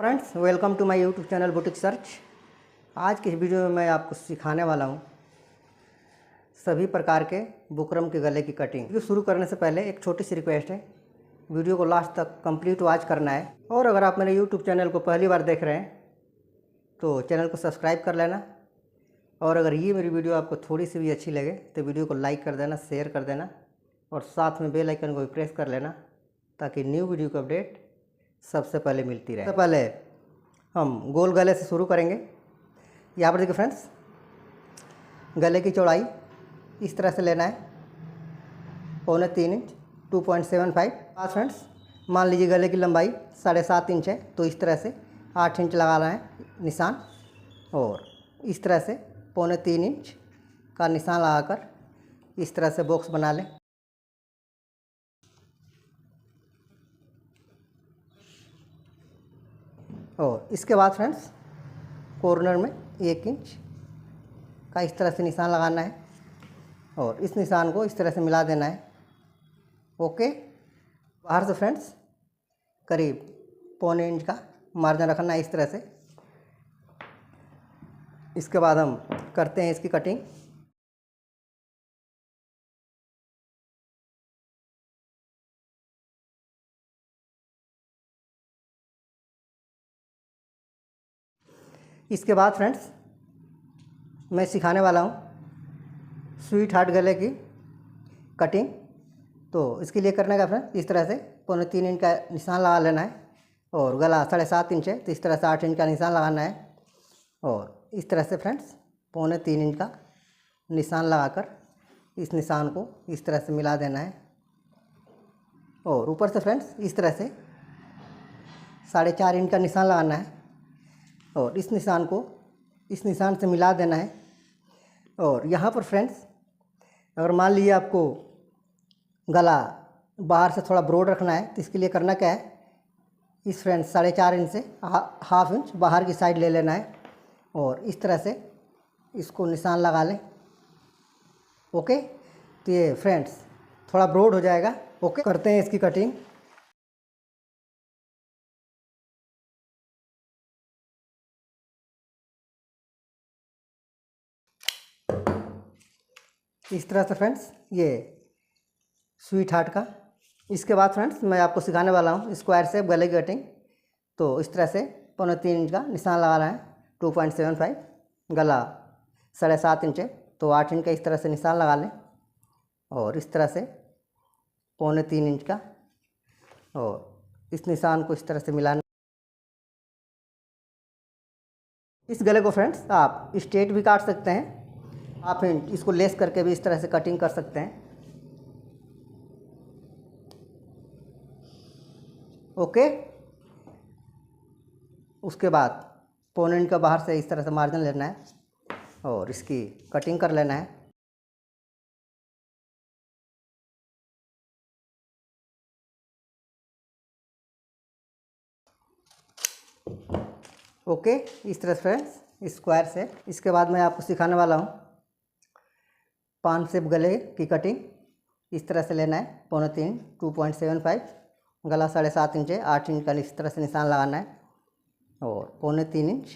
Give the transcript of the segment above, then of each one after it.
Friends, welcome to my YouTube channel boutique search. आज की इस वीडियो में मैं आपको सिखाने वाला हूँ सभी प्रकार के बुकरम के गले की कटिंग। वीडियो शुरू करने से पहले एक छोटी सी रिक्वेस्ट है, वीडियो को लास्ट तक कंप्लीट वॉच करना है। और अगर आप मेरे यूट्यूब चैनल को पहली बार देख रहे हैं तो चैनल को सब्सक्राइब कर लेना। और अगर ये मेरी वीडियो आपको थोड़ी सी भी अच्छी लगे तो वीडियो को लाइक कर देना, शेयर कर देना और साथ में बेल आइकन को भी प्रेस कर लेना ताकि न्यू वीडियो की अपडेट सबसे पहले मिलती रहे। सबसे पहले हम गोल गले से शुरू करेंगे। यहाँ पर देखिए फ्रेंड्स, गले की चौड़ाई इस तरह से लेना है 3.25 इंच 2.75। आज फ्रेंड्स मान लीजिए गले की लंबाई 7.5 इंच है तो इस तरह से 8 इंच लगाना है निशान, और इस तरह से 3.25 इंच का निशान लगाकर इस तरह से बॉक्स बना लें। और इसके बाद फ्रेंड्स कॉर्नर में 1 इंच का इस तरह से निशान लगाना है और इस निशान को इस तरह से मिला देना है। ओके, बाहर से फ्रेंड्स करीब 0.25 इंच का मार्जिन रखना है इस तरह से। इसके बाद हम करते हैं इसकी कटिंग। इसके बाद फ्रेंड्स मैं सिखाने वाला हूँ स्वीट हार्ट गले की कटिंग। तो इसके लिए करने का फ्रेंड्स इस तरह से 3.25 इंच का निशान लगा लेना है और गला 7.5 इंच है तो इस तरह से 8 इंच का निशान लगाना है और इस तरह से फ्रेंड्स 3.25 इंच का निशान लगाकर इस निशान को इस तरह से मिला देना है। और ऊपर से फ्रेंड्स इस तरह से 4.5 इंच का निशान लगाना है और इस निशान को इस निशान से मिला देना है। और यहाँ पर फ्रेंड्स अगर मान लीजिए आपको गला बाहर से थोड़ा ब्रॉड रखना है तो इसके लिए करना क्या है, इस फ्रेंड्स 4.5 इंच से हाफ इंच बाहर की साइड ले लेना है और इस तरह से इसको निशान लगा लें। ओके, तो ये फ्रेंड्स थोड़ा ब्रॉड हो जाएगा। ओके, करते हैं इसकी कटिंग। इस तरह से फ्रेंड्स ये स्वीट हार्ट का। इसके बाद फ्रेंड्स मैं आपको सिखाने वाला हूँ स्क्वायर शेप गले की कटिंग। तो इस तरह से 3.25 इंच का निशान लगाना है 2.75। गला 7.5 इंच है तो 8 इंच का इस तरह से निशान लगा लें और इस तरह से 3.25 इंच का और इस निशान को इस तरह से मिलाना। इस गले को फ्रेंड्स आप स्ट्रेट भी काट सकते हैं, आप इसको लेस करके भी इस तरह से कटिंग कर सकते हैं। ओके, उसके बाद 0.25 इंच का बाहर से इस तरह से मार्जिन लेना है और इसकी कटिंग कर लेना है। ओके, इस तरह से फ्रेंड्स स्क्वायर से। इसके बाद मैं आपको सिखाने वाला हूँ पान शेप गले की कटिंग। इस तरह से लेना है 3.25 2.75। गला 7.5 इंच है, 8 इंच का इस तरह से निशान लगाना है और 3.25 इंच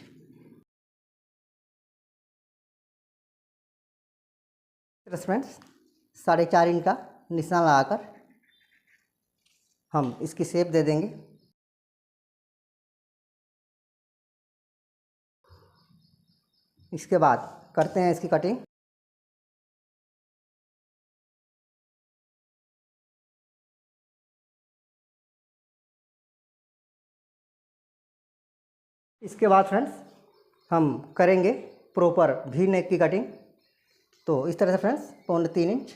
फ्रेंड्स 4.5 इंच का निशान लगाकर हम इसकी शेप दे देंगे। इसके बाद करते हैं इसकी कटिंग। इसके बाद फ्रेंड्स हम करेंगे प्रॉपर वी नेक की कटिंग। तो इस तरह से फ्रेंड्स 3.25 इंच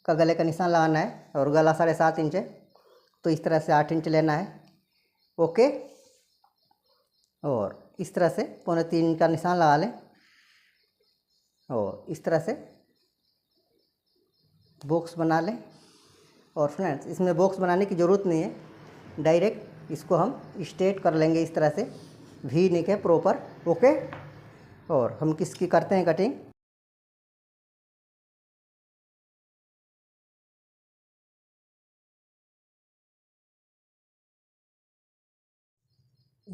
का गले का निशान लगाना है और गला 7.5 इंच है तो इस तरह से 8 इंच लेना है। ओके, और इस तरह से 3.25 इंच का निशान लगा लें और इस तरह से बॉक्स बना लें। और फ्रेंड्स इसमें बॉक्स बनाने की ज़रूरत नहीं है, डायरेक्ट इसको हम स्ट्रेट कर लेंगे इस तरह से वी नेक है प्रॉपर। ओके, और हम किसकी करते हैं कटिंग।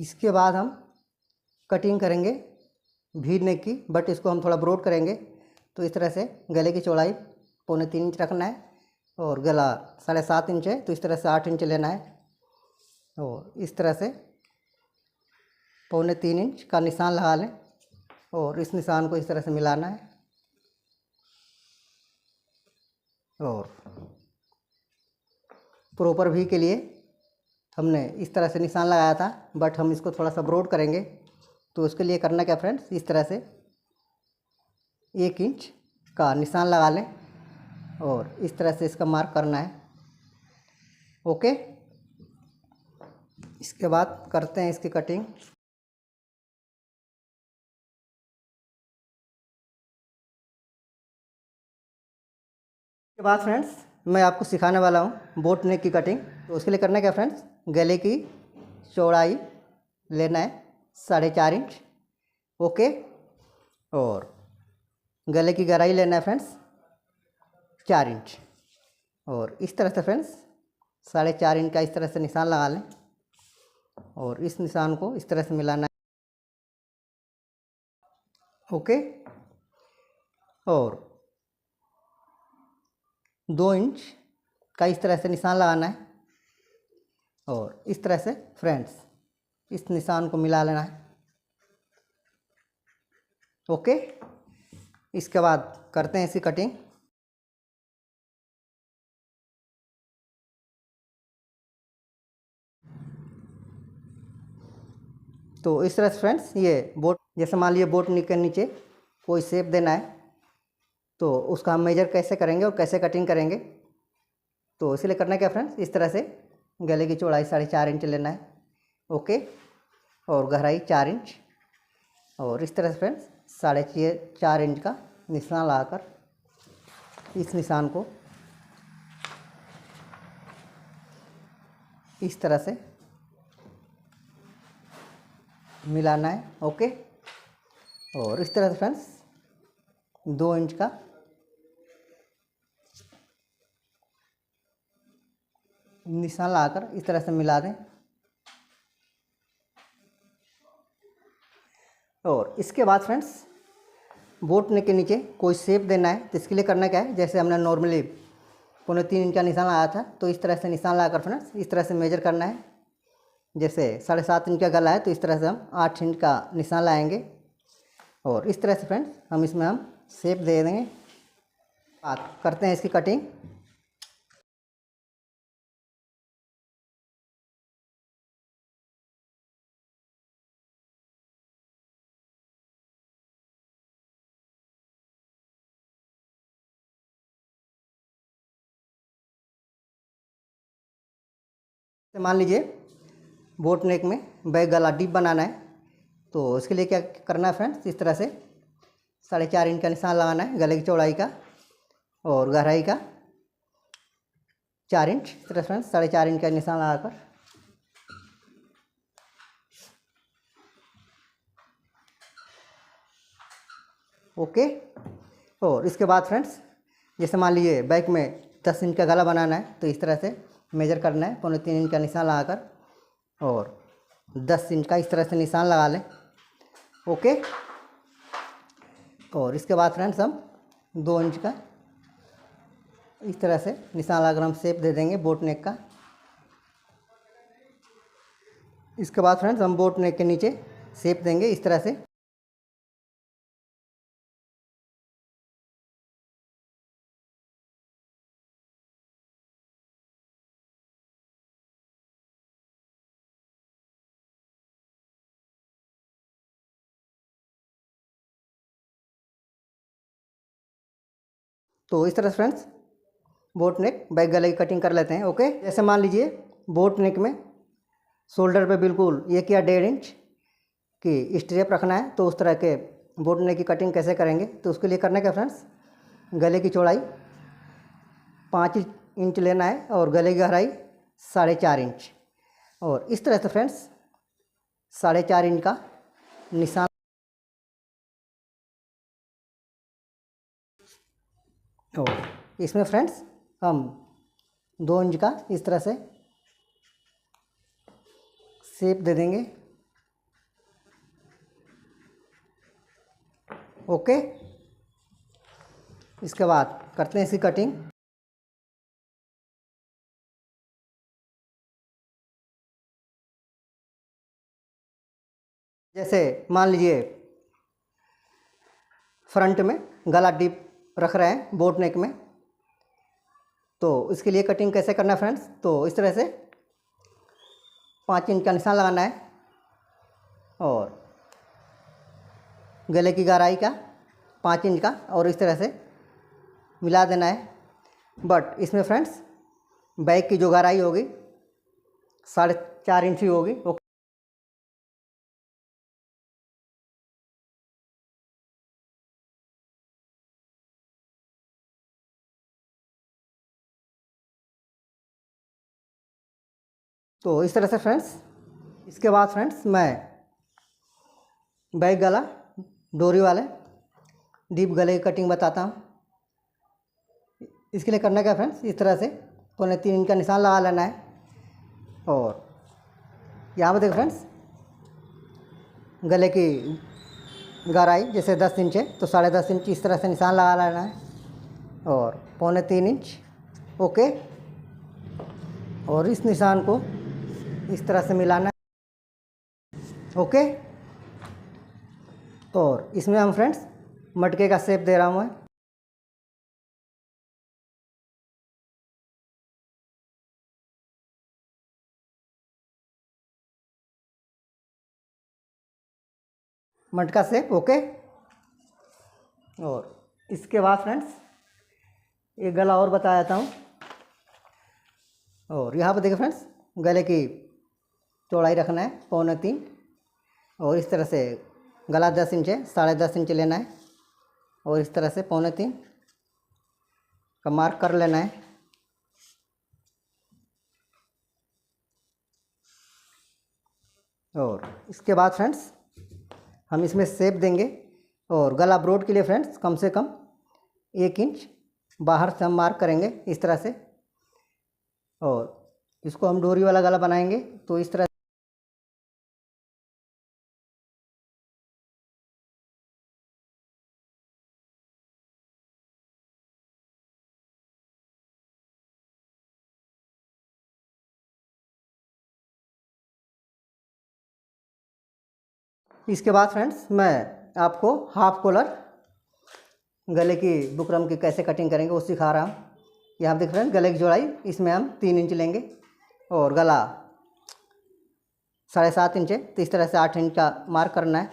इसके बाद हम कटिंग करेंगे वी नेक की, बट इसको हम थोड़ा ब्रॉड करेंगे। तो इस तरह से गले की चौड़ाई 3.25 इंच रखना है और गला 7.5 इंच है, तो इस तरह से 8 इंच लेना है और इस तरह से 3.25 इंच का निशान लगा लें और इस निशान को इस तरह से मिलाना है। और प्रॉपर वी के लिए हमने इस तरह से निशान लगाया था, बट हम इसको थोड़ा सा ब्रॉड करेंगे। तो उसके लिए करना क्या फ्रेंड्स, इस तरह से 1 इंच का निशान लगा लें और इस तरह से इसका मार्क करना है। ओके, इसके बाद करते हैं इसकी कटिंग। इसके बाद फ्रेंड्स मैं आपको सिखाने वाला हूँ बोट नेक की कटिंग। तो उसके लिए करना क्या फ्रेंड्स, गले की चौड़ाई लेना है 4.5 इंच। ओके, और गले की गहराई लेना है फ्रेंड्स 4 इंच और इस तरह से फ्रेंड्स 4.5 इंच का इस तरह से निशान लगा लें और इस निशान को इस तरह से मिलाना है। ओके, और 2 इंच का इस तरह से निशान लगाना है और इस तरह से फ्रेंड्स इस निशान को मिला लेना है। ओके, इसके बाद करते हैं इसकी कटिंग। तो इस तरह से फ्रेंड्स ये बोट, जैसे मान लीजिए बोट नेक के नीचे कोई शेप देना है, तो उसका हम मेजर कैसे करेंगे और कैसे कटिंग करेंगे। तो इसलिए करना क्या फ्रेंड्स, इस तरह से गले की चौड़ाई 4.5 इंच लेना है। ओके, और गहराई 4 इंच और इस तरह से फ्रेंड्स 4.5 इंच का निशान लगाकर इस निशान को इस तरह से मिलाना है। ओके, और इस तरह से फ्रेंड्स 2 इंच का निशान लगाकर इस तरह से मिला दें। और इसके बाद फ्रेंड्स बोट नेक के नीचे कोई शेप देना है, तो इसके लिए करना क्या है, जैसे हमने नॉर्मली 3.25 इंच का निशान लगाया था, तो इस तरह से निशान लगाकर फ्रेंड्स इस तरह से मेजर करना है। जैसे 7.5 इंच का गला है, तो इस तरह से हम 8 इंच का निशान लगाएंगे और इस तरह से फ्रेंड्स हम इसमें शेप दे देंगे। बात करते हैं इसकी कटिंग। मान लीजिए बोट नेक में बैक गला डीप बनाना है, तो इसके लिए क्या करना है फ्रेंड्स, इस तरह से 4.5 इंच का निशान लगाना है गले की चौड़ाई का और गहराई का 4 इंच। इस तरह फ्रेंड्स 4.5 इंच का निशान लगाकर ओके। और इसके बाद फ्रेंड्स जैसे मान लीजिए बैक में 10 इंच का गला बनाना है, तो इस तरह से मेजर करना है 3.25 इंच का निशान लगाकर और 10 इंच का इस तरह से निशान लगा लें। ओके, और इसके बाद फ्रेंड्स हम 2 इंच का इस तरह से निशान लगाकर हम शेप दे देंगे बोट नेक का। इसके बाद फ्रेंड्स हम बोट नेक के नीचे शेप देंगे इस तरह से। तो इस तरह से फ्रेंड्स बोट नेक बैक गले की कटिंग कर लेते हैं। ओके, जैसे मान लीजिए बोट नेक में शोल्डर पे बिल्कुल 1 या 1.5 इंच की स्ट्रेप रखना है, तो उस तरह के बोट नेक की कटिंग कैसे करेंगे। तो उसके लिए करना क्या फ्रेंड्स, गले की चौड़ाई 5 इंच लेना है और गले की गहराई 4.5 इंच और इस तरह से फ्रेंड्स 4.5 इंच का निशान और इसमें फ्रेंड्स हम 2 इंच का इस तरह से शेप दे देंगे ओके। इसके बाद करते हैं इसकी कटिंग। जैसे मान लीजिए फ्रंट में गला डीप रख रहे हैं बोट नेक में, तो इसके लिए कटिंग कैसे करना है फ्रेंड्स, तो इस तरह से 5 इंच का निशान लगाना है और गले की गहराई का 5 इंच का, और इस तरह से मिला देना है। बट इसमें फ्रेंड्स बैक की जो गहराई होगी 4.5 इंच ही होगी। तो इस तरह से फ्रेंड्स, इसके बाद फ्रेंड्स मैं बैक गला डोरी वाले डीप गले की कटिंग बताता हूँ। इसके लिए करना क्या फ्रेंड्स, इस तरह से 3.25 इंच का निशान लगा लेना है और यहाँ पर देखो फ्रेंड्स गले की गहराई जैसे 10 इंच है तो 10.5 इंच इस तरह से निशान लगा लेना है और 3.25 इंच। ओके। और इस निशान को इस तरह से मिलाना है। ओके। और इसमें हम फ्रेंड्स मटके का शेप दे रहा हूँ मैं। मटका शेप। ओके। और इसके बाद फ्रेंड्स एक गला और बता देता हूँ। और यहाँ पर देखिए फ्रेंड्स गले की चौड़ाई रखना है 3.25 और इस तरह से गला 10 इंच है, 10.5 इंच लेना है और इस तरह से 3.25 का मार्क कर लेना है। और इसके बाद फ्रेंड्स हम इसमें शेप देंगे और गला ब्रोड के लिए फ्रेंड्स कम से कम 1 इंच बाहर से हम मार्क करेंगे इस तरह से। और इसको हम डोरी वाला गला बनाएंगे तो इस तरह इसके बाद फ्रेंड्स मैं आपको हाफ कॉलर गले की बुकरम की कैसे कटिंग करेंगे वो सिखा रहा हूँ। यहाँ देख रहे हैं गले की चौड़ाई इसमें हम 3 इंच लेंगे और गला 7.5 इंच है तो इस तरह से 8 इंच का मार्क करना है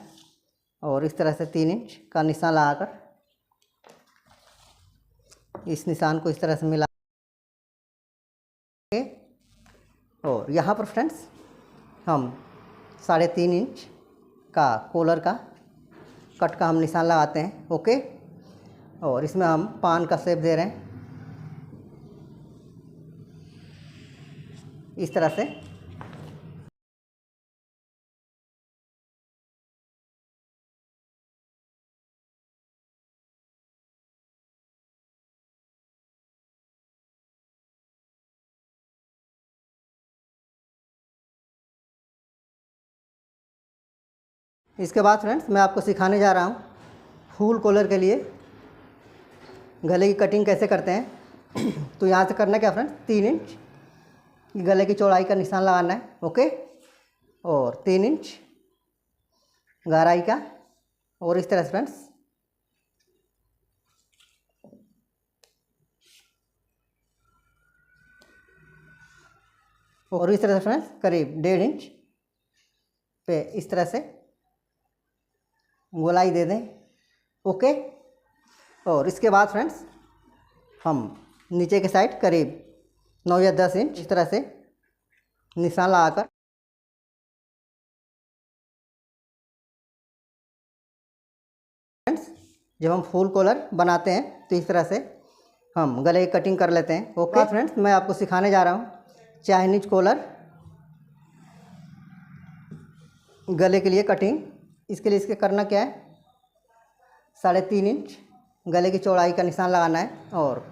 और इस तरह से 3 इंच का निशान लगाकर इस निशान को इस तरह से मिला के और यहाँ पर फ्रेंड्स हम 3.5 इंच का कॉलर का कट का हम निशान लगाते हैं। ओके। और इसमें हम पान का शेप दे रहे हैं इस तरह से। इसके बाद फ्रेंड्स मैं आपको सिखाने जा रहा हूँ फुल कॉलर के लिए गले की कटिंग कैसे करते हैं। तो यहाँ से करना क्या फ्रेंड्स, 3 इंच गले की चौड़ाई का निशान लगाना है। ओके। और 3 इंच गहराई का और इस तरह से फ्रेंड्स और इस तरह से फ्रेंड्स करीब 1.5 इंच पे इस तरह से गोलाई दे दें। ओके। और इसके बाद फ्रेंड्स हम नीचे के साइड करीब 9 या 10 इंच इस तरह से निशान लगाकर फ्रेंड्स जब हम फुल कॉलर बनाते हैं तो इस तरह से हम गले की कटिंग कर लेते हैं। ओके फ्रेंड्स मैं आपको सिखाने जा रहा हूँ चाइनीज कॉलर गले के लिए कटिंग। इसके लिए इसके करना क्या है, 3.5 इंच गले की चौड़ाई का निशान लगाना है और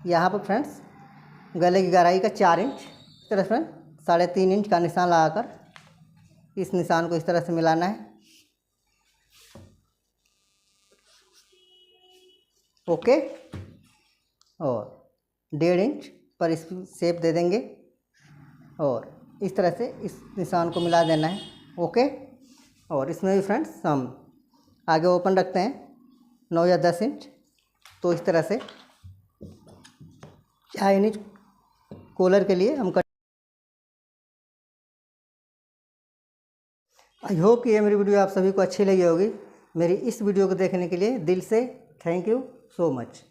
यहाँ पर फ्रेंड्स गले की गहराई का 4 इंच इस तरह से 3.5 इंच का निशान लगाकर इस निशान को इस तरह से मिलाना है ओके। और 1.5 इंच पर इस शेप दे देंगे और इस तरह से इस निशान को मिला देना है। ओके। और इसमें भी फ्रेंड्स हम आगे ओपन रखते हैं 9 या 10 इंच, तो इस तरह से चाइनीज कॉलर के लिए हम आई होप कि ये मेरी वीडियो आप सभी को अच्छी लगी होगी। मेरी इस वीडियो को देखने के लिए दिल से थैंक यू सो मच।